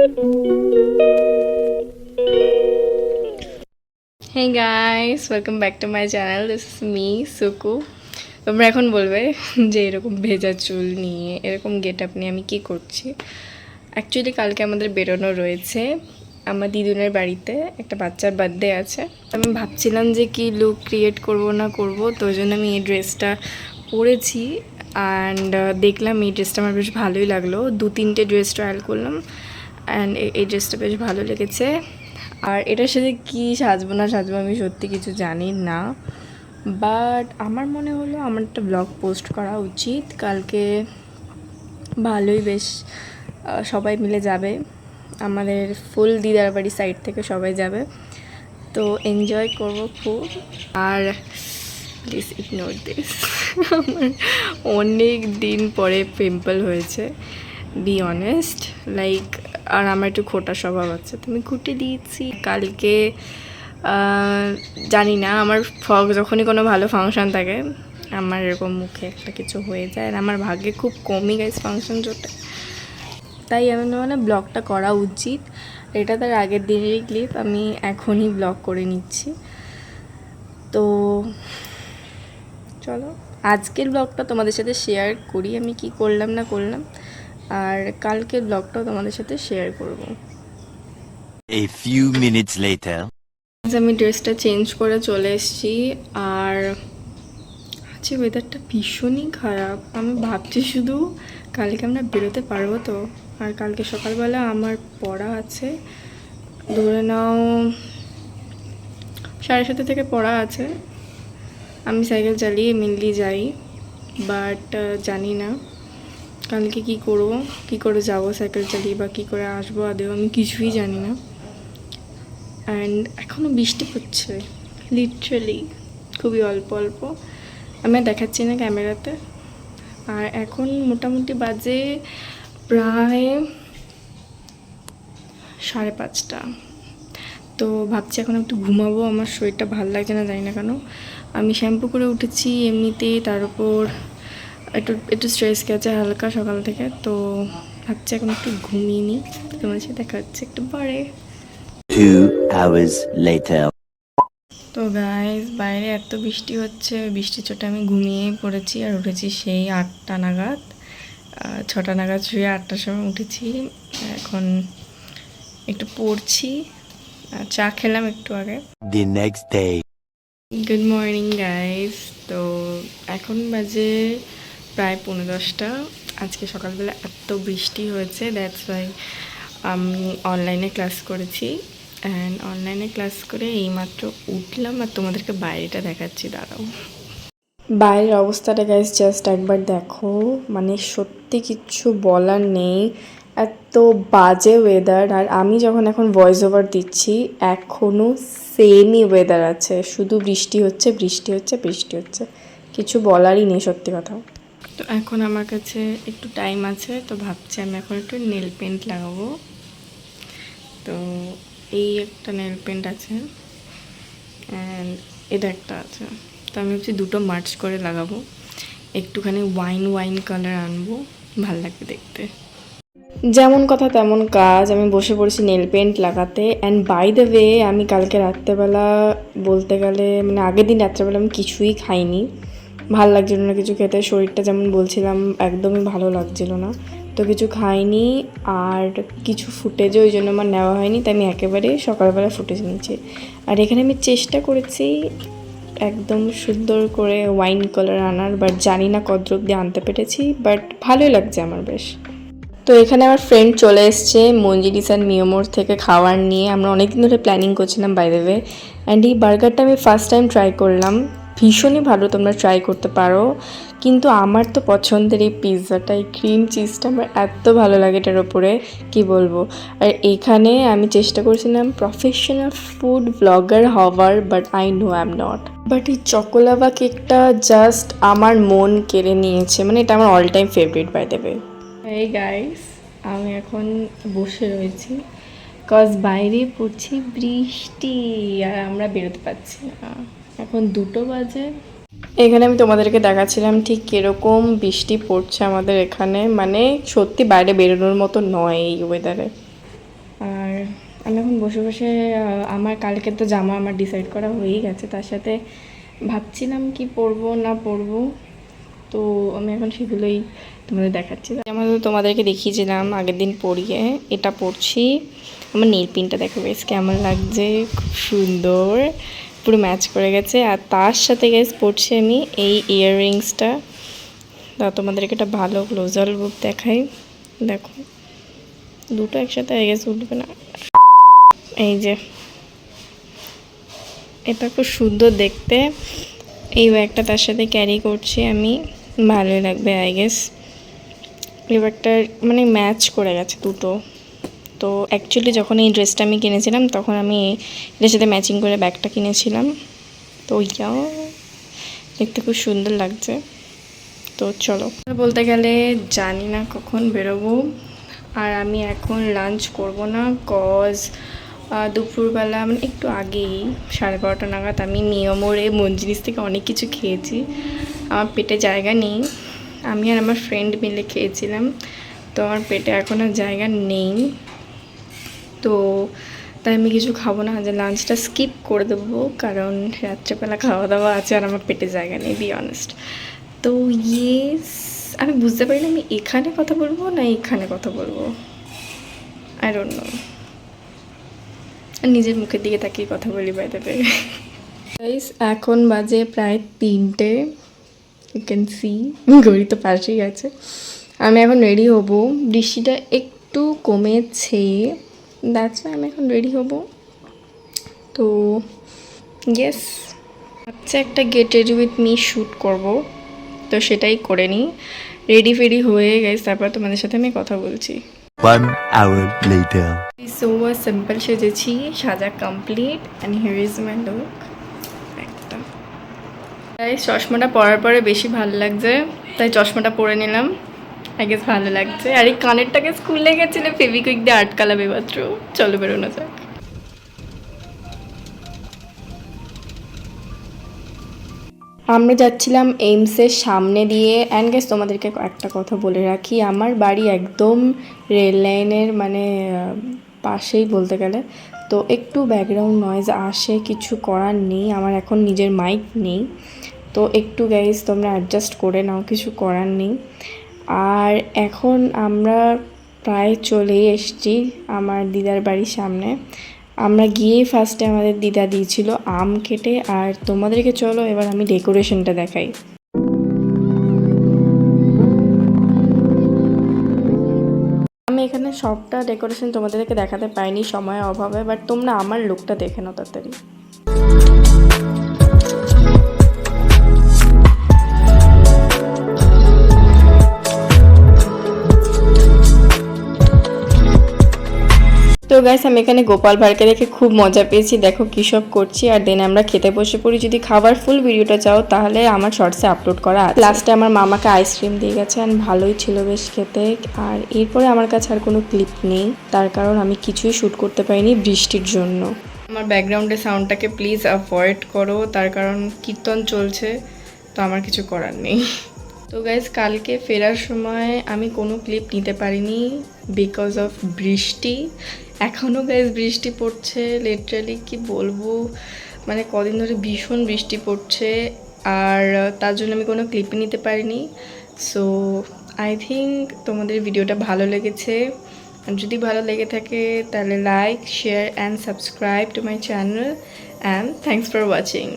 Hey guys, welcome back to my channel. This is me, Suku. তোমরা এখন বলবে যে এরকম ভেজা চুল নিয়ে এরকম গেট আপ নিয়ে আমি কী করছি। অ্যাকচুয়ালি কালকে আমাদের বেরোনো রয়েছে আমার দিদুনের বাড়িতে, একটা বাচ্চার বার্থডে আছে। আমি ভাবছিলাম যে কি লুক ক্রিয়েট করব না করব, তো ওই জন্য আমি এই ড্রেসটা পরেছি। অ্যান্ড দেখলাম এই ড্রেসটা আমার বেশ ভালোই লাগলো। 2-3টে ড্রেস ট্রায়াল করলাম অ্যান্ড এই ড্রেসটা বেশ ভালো লেগেছে। আর এটার সাথে কী সাজবো না সাজবো আমি সত্যি কিছু জানি না, বাট আমার মনে হলো আমার একটা ব্লগ পোস্ট করা উচিত। কালকে ভালোই বেশ সবাই মিলে যাবে, আমাদের ফুল দিদার বাড়ি সাইড থেকে সবাই যাবে, তো এনজয় করবো খুব। আর প্লিজ ইগনোর দিস, আমার অনেক দিন পরে পিম্পল হয়েছে, বি অনেস্ট, লাইক। আর আমার একটু খোটা স্বভাব আছে, তুমি খুঁটে দিয়েছি কালকে। জানি না, আমার যখনই কোনো ভালো ফাংশান থাকে আমার এরকম মুখে একটা কিছু হয়ে যায়, আর আমার ভাগ্যে খুব কমই গাইস ফাংশান জোটে, তাই আমি মানে ব্লগটা করা উচিত। এটা তার আগের দিনেরই ক্লিপ, আমি এখনই ব্লগ করে নিচ্ছি। তো চলো আজকের ব্লগটা তোমাদের সাথে শেয়ার করি, আমি কি করলাম না করলাম, আর কালকের ব্লগটাও তোমাদের সাথে শেয়ার করব। A few minutes later. আমি ড্রেসটা চেঞ্জ করে চলে এসেছি, আর আজকে ওয়েদারটা ভীষণই খারাপ। আমি ভাবছি শুধু কালকে আমরা বেরোতে পারবো তো। আর কালকে সকালবেলা আমার পড়া আছে, ধরে নাও 7:30 থেকে পড়া আছে। আমি সাইকেল চালিয়ে মেনলি যাই, বাট জানি না কালকে কি করব, কি করে যাব সাইকেল চালিয়ে, বা কী করে আসবো আদেও আমি কিছুই জানি না। অ্যান্ড এখনও বৃষ্টি পড়ছে লিটারালি, খুবই অল্প অল্প, আমি দেখাচ্ছি না ক্যামেরাতে। আর এখন মোটামুটি বাজে প্রায় 5:30, তো ভাবছি এখন একটু ঘুমাবো। আমার শরীরটা ভালো লাগছে না, জানি না কেন। আমি শ্যাম্পু করে উঠেছি এমনিতেই, তার উপর একটু একটু স্ট্রেস গেছে হালকা সকাল থেকে, তো ভাবছি এখন একটু ঘুমিয়ে নিই। তোমার সাথে দেখা হচ্ছে একটু পরে। 2 hours later. তো গাইস, বাইরে এত বৃষ্টি হচ্ছে, বৃষ্টির চোটে আমি ঘুমিয়েই পড়েছি, আর উঠেছি সেই 8টা নাগাদ। 6টা নাগাদ শুয়ে 8টার সময় উঠেছি। এখন একটু পড়ছি, চা খেলাম একটু আগে। The next day. Good morning guys. তো এখন বাজে প্রায় 10:30। আজকে সকালবেলা এত বৃষ্টি হয়েছে, দ্যাটস ওয়াই আমি অনলাইনে ক্লাস করেছি। অ্যান্ড অনলাইনে ক্লাস করে এইমাত্র উঠলাম, আর তোমাদেরকে বাইরেটা দেখাচ্ছি, দাঁড়াও। বাইরের অবস্থাটা গাইস জাস্ট একবার দেখো, মানে সত্যি কিচ্ছু বলার নেই, এত বাজে ওয়েদার। আর আমি যখন এখন ভয়েস ওভার দিচ্ছি এখনও সেমই ওয়েদার আছে, শুধু বৃষ্টি হচ্ছে বৃষ্টি হচ্ছে বৃষ্টি হচ্ছে, কিছু বলারই নেই সত্যি কথা। তো এখন আমার কাছে একটু টাইম আছে, তো ভাবছি আমি এখন একটু নেল পেন্ট লাগাবো। তো এই একটা নেল পেন্ট আছে অ্যান্ড এটা একটা আছে, তো আমি ভাবছি দুটো মার্চ করে লাগাবো, একটুখানি ওয়াইন কালার আনবো, ভাল লাগবে দেখতে। যেমন কথা তেমন কাজ, আমি বসে পড়েছি নেল পেন্ট লাগাতে। অ্যান্ড বাই দ্য ওয়ে, আমি কালকে রাত্রেবেলা বলতে গেলে মানে আগের দিন রাত্রেবেলা আমি কিছুই খাইনি, ভাল লাগছিল না কিছু খেতে, শরীরটা যেমন বলছিলাম একদমই ভালো লাগছিল না, তো কিছু খাইনি। আর কিছু ফুটেজে ওই জন্য আমার নেওয়া হয়নি, তাই আমি একেবারে সকালবেলা ফুটেজ নিয়েছি। আর এখানে আমি চেষ্টা করেছি একদম সুন্দর করে ওয়াইন কালার আনার, বাট জানি না কদ্রুপ দিয়ে আনতে পেরেছি, বাট ভালোই লাগছে আমার বেশ। তো এখানে আমার ফ্রেন্ড চলে এসছে মঞ্জিরিস অ্যান্ড মিয়োমোর থেকে খাবার নিয়ে, আমরা অনেকদিন ধরে প্ল্যানিং করছিলাম বাই দ্য ওয়ে। অ্যান্ড এই বার্গারটা আমি ফার্স্ট টাইম ট্রাই করলাম, ভীষণই ভালো, তোমরা ট্রাই করতে পারো। কিন্তু আমার তো পছন্দের এই পিৎজাটা, এই ক্রিম চিজটা আমার এত ভালো লাগে এটার ওপরে, কি বলবো। আর এখানে আমি চেষ্টা করছিলাম প্রফেশনাল ফুড ব্লগার হওয়ার, but I know I am not. But এই চকোলাভা কেকটা জাস্ট আমার মন কেড়ে নিয়েছে, মানে এটা আমার all time favourite by the way. এই গাইস, আমি এখন বসে রয়েছি কজ বাইরে পড়ছে বৃষ্টি আর আমরা বেরোতে পারছি না। এখন 2টো বাজে। এখানে আমি তোমাদেরকে দেখাচ্ছিলাম ঠিক কীরকম বৃষ্টি পড়ছে আমাদের এখানে, মানে সত্যি বাইরে বেরোনোর মতো নয় এই ওয়েদারে। আমি এখন বসে বসে আমার কালকে তো জামা আমার ডিসাইড করা হয়েই গেছে, তার সাথে ভাবছিলাম কি পরবো না পরবো, তো আমি এখন সেগুলোই তোমাদের দেখাচ্ছি। যেমন তোমাদেরকে দেখিয়েছিলাম আগের দিন পরিয়ে, এটা পরছি। আমার নেল পিনটা দেখো বেশ কেমন লাগছে, খুব সুন্দর, পুরো ম্যাচ করে গেছে। আর তার সাথে গেস পরছি আমি এই ইয়াররিংসটা। তা তোমাদেরকে একটা ভালো ক্লোজার লুক দেখাই, দেখো দুটো একসাথে হয়ে গেছে, উঠবে না। এই যে এটা খুব সুন্দর দেখতে, এই ব্যাগটা তার সাথে ক্যারি করছি আমি, ভালোই লাগবে আই গেস। এই ব্যাগটার মানে ম্যাচ করে গেছে দুটো। তো অ্যাকচুয়ালি যখন এই ড্রেসটা আমি কিনেছিলাম তখন আমি এটার সাথে ম্যাচিং করে ব্যাগটা কিনেছিলাম, তো ওইটাও দেখতে খুব সুন্দর লাগছে। তো চলো, বলতে গেলে জানি না কখন বেরোবো, আর আমি এখন লাঞ্চ করব না, কজ দুপুরবেলা মানে একটু আগেই 12:30 নাগাদ আমি নিয়মরে মঞ্জিনিস থেকে অনেক কিছু খেয়েছি, আমার পেটে জায়গা নেই। আমি আর আমার ফ্রেন্ড মিলে খেয়েছিলাম, তো আমার পেটে এখন আর জায়গা নেই, তো তাই আমি কিছু খাবো না, যে লাঞ্চটা স্কিপ করে দেবো, কারণ রাত্রেবেলা খাওয়া দাওয়া আছে আর আমার পেটে জায়গা নেই, বি অনেস্ট। তো ইয়েস, আমি বুঝতে পারি না আমি এখানে কথা বলবো না এখানে কথা বলবো, আই ডোন্ট নো। আর নিজের মুখের দিকে তাকিয়ে কথা বলি বাই দ্য ওয়ে। গাইস এখন বাজে প্রায় 3টে, ইউ ক্যান সি ঘড়ি তো পাশেই আছে। আমি এখন রেডি হব, বৃষ্টিটা একটু কমেছে, দ্যাটস ওয়াই আমি এখন রেডি হব। তো ইয়েস, আচ্ছা একটা get ready with me shoot করব, তো সেটাই করে নিই। রেডি ফেডি হয়ে গেছে, তারপর তোমাদের সাথে আমি কথা বলছি। 1 hour later. সো সিম্পল সেজেছি, সাজা complete, and here is my look. একটা তাই চশমাটা পরার পরে বেশি ভালো লাগছে, তাই চশমাটা পরে নিলাম, আই গেস ভালো লাগছে। আর এই কানেরটাকে স্কুলে গেছিলে ফেভিকুইক দিয়ে আটকালাবে মাত্র। চলো বেরোনো যাক। আমরা যাচ্ছিলাম এইমসের সামনে দিয়ে, অ্যান্ড গেস তোমাদেরকে একটা কথা বলে রাখি, আমার বাড়ি একদম রেল লাইনের মানে পাশেই বলতে গেলে, তো একটু ব্যাকগ্রাউন্ড নয়েজ আসে, কিছু করার নেই, আমার এখন নিজের মাইক নেই, তো একটু গাইজ তোমরা অ্যাডজাস্ট করে নাও, কিছু করার নেই। আর এখন আমরা প্রায় চলেই এসেছি আমার দিদার বাড়ির সামনে। আমরা গিয়েই ফার্স্টে আমাদের দিদা দিয়েছিল আম কেটে, আর তোমাদেরকে চলো এবার আমি ডেকোরেশনটা দেখাই। আমি এখানে সবটা ডেকোরেশন তোমাদেরকে দেখাতে পাইনি সময়ের অভাবে, বাট তোমরা আমার লুকটা দেখে নাও তাড়াতাড়ি। তো গাইস আমি এখানে গোপাল ভাঁড়কে দেখে খুব মজা পেয়েছি, দেখো কী সব করছি। আর দেন আমরা খেতে বসে পড়ি। যদি খাবার ফুল ভিডিওটা চাও তাহলে আমার শর্টসে আপলোড করা আছে। লাস্টে আমার মামাকে আইসক্রিম দিয়ে গেছে, অ্যান্ড ভালোই ছিল বেশ খেতে। আর এরপরে আমার কাছে আর কোনো ক্লিপ নেই, তার কারণ আমি কিছুই শ্যুট করতে পারিনি বৃষ্টির জন্য। আমার ব্যাকগ্রাউন্ডের সাউন্ডটাকে প্লিজ অ্যাভয়েড করো, তার কারণ কীর্তন চলছে, তো আমার কিছু করার নেই। তো গাইজ কালকে ফেরার সময় আমি কোনো ক্লিপ নিতে পারিনি বিকজ অফ বৃষ্টি। এখনও গাইজ বৃষ্টি পড়ছে, লিটারালি কি বলবো, মানে কদিন ধরে ভীষণ বৃষ্টি পড়ছে, আর তার জন্য আমি কোনো ক্লিপই নিতে পারিনি। সো আই থিঙ্ক তোমাদের ভিডিওটা ভালো লেগেছে, আর যদি ভালো লেগে থাকে তাহলে like, share and subscribe to my channel, and thanks for watching.